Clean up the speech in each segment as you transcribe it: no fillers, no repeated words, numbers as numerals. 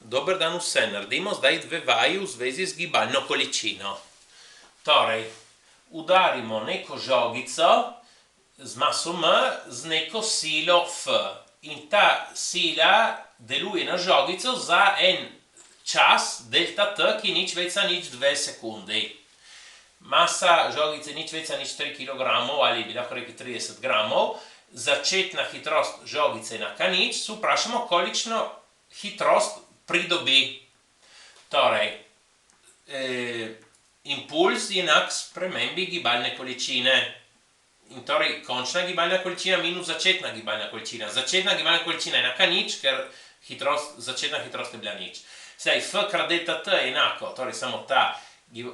dober dan vse. Naredimo zdaj 2 vaji v zvezi z gibalno količino. Torej, udarimo neko žogico z maso M z neko silo F. In ta sila deluje na žogico za en čas delta T, ki nič več nič 2 sekundi. Masa žogice nič več nič 3 kg ali bi lahko rekli 30 gramov. Začetna hitrost žogice na K0, se vprašamo, kolikšno hitrost pridobi. Torej, impuls je enak spremembi gibalne količine. In torej, končna gibalna količina minus začetna gibalna količina. Začetna gibalna količina je enaka nič, ker začetna hitrost je bila nič. Sedaj, F krat delta T je enako, torej samo ta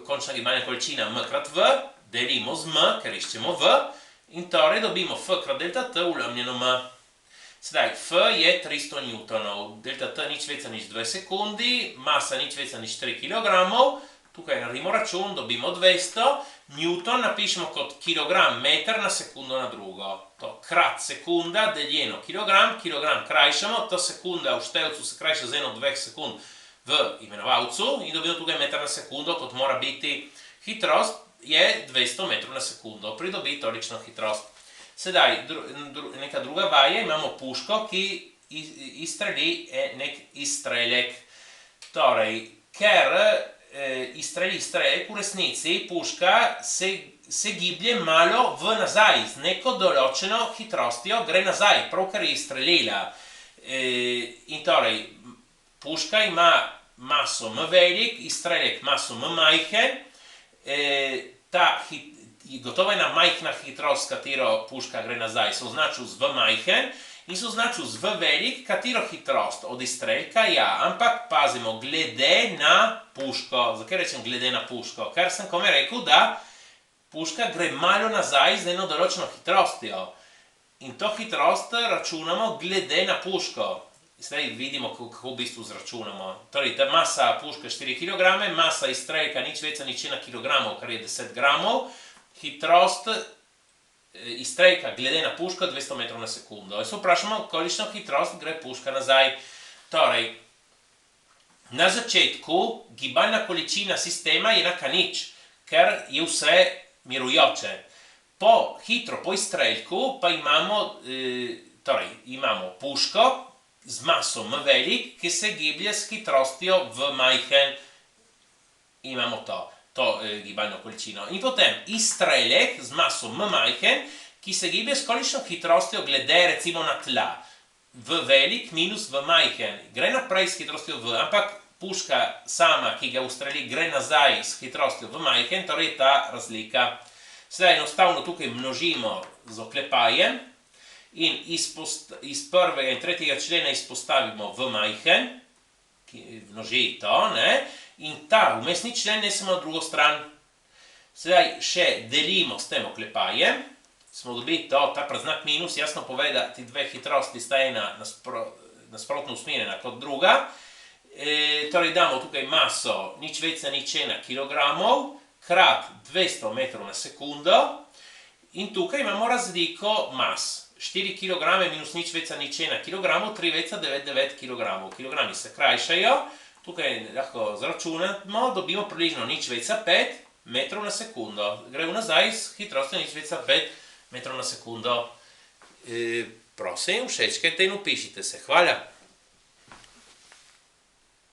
končna gibalna količina M krat V, delimo z M, ker iščemo V, in torej dobimo F krat delta T ulemljeno M. Sedaj, F je 300 newtonov, delta T nič več nič 2 sekundi, masa nič več nič 3 kg, tukaj naredimo račun, dobimo 200, newton napišemo kot kilogram meter na sekundo na drugo. To krat sekunda deljeno kilogram, kilogram krajšamo, to sekunda v števcu se krajša z 1-2 sekund v imenovalcu in dobimo tukaj meter na sekundo, kot mora biti. Hitrost je 200 metrov na sekundo, pridobi tolikšno hitrost. Sedaj, neka druga vaja, imamo puško, ki izstreli nek izstrelek. Torej, ker izstreli izstrelek, v resnici puška se giblje malo v nazaj, z neko določeno hitrostjo gre nazaj, prav kar je izstrelila. In torej, puška ima maso M velik, izstrelek maso M majhen, gotovo ena majhna hitrost, s katero puška gre nazaj, se označil z V majhen in se označil z V velik, katero hitrost od izstrelka, ja, ampak pazimo, glede na puško. Zakaj rečem glede na puško? Ker sem kome rekel, da puška gre malo nazaj z eno določeno hitrostjo. In to hitrost računamo glede na puško. Zdaj vidimo, kako v bistvu zračunamo. Torej, ta masa puške 4 kg, masa izstrelka nič več nič 1 kg, kar je 10 gramov, hitrost izstrelka glede na puško 200 metrov na sekundo. In se vprašamo, kolikšno hitrost gre puška nazaj. Torej, na začetku gibalna količina sistema je enaka nič, ker je vse mirujoče. Hitro po izstrelku pa imamo puško z maso M velik, ki se giblje s hitrostjo V majhen. Imamo to gibalno količino. In potem izstrelek z maso M majhen, ki se giblje s kolikšno hitrostjo glede recimo na tla. V velik minus V majhen. Gre naprej s hitrostjo V, ampak puška sama, ki ga ustreli, gre nazaj s hitrostjo V majhen, torej je ta razlika. Sedaj enostavno tukaj množimo z oklepajem in iz prvega in tretjega člena izpostavimo V majhen, ki množi to, in ta vmesni člen nesemo na drugo stran. Sedaj še delimo s tem oklepajem, smo dobili ta praznak minus, jasno pove, da ti dve hitrosti sta ena nasprotno usmerjena kot druga. Torej damo tukaj maso nič več nič 1 kilogramov krat 200 metrov na sekundo in tukaj imamo razliko mas. 4 kg minus nič več nič 1 kg, 3,99 kg. Kilogrami se krajšajo, tukaj lahko zračunamo, dobimo približno nič več 5 metrov na sekundo. Gre nazaj s hitrostjo nič več 5 metrov na sekundo. Prosim, všečkajte in upišite se. Hvala.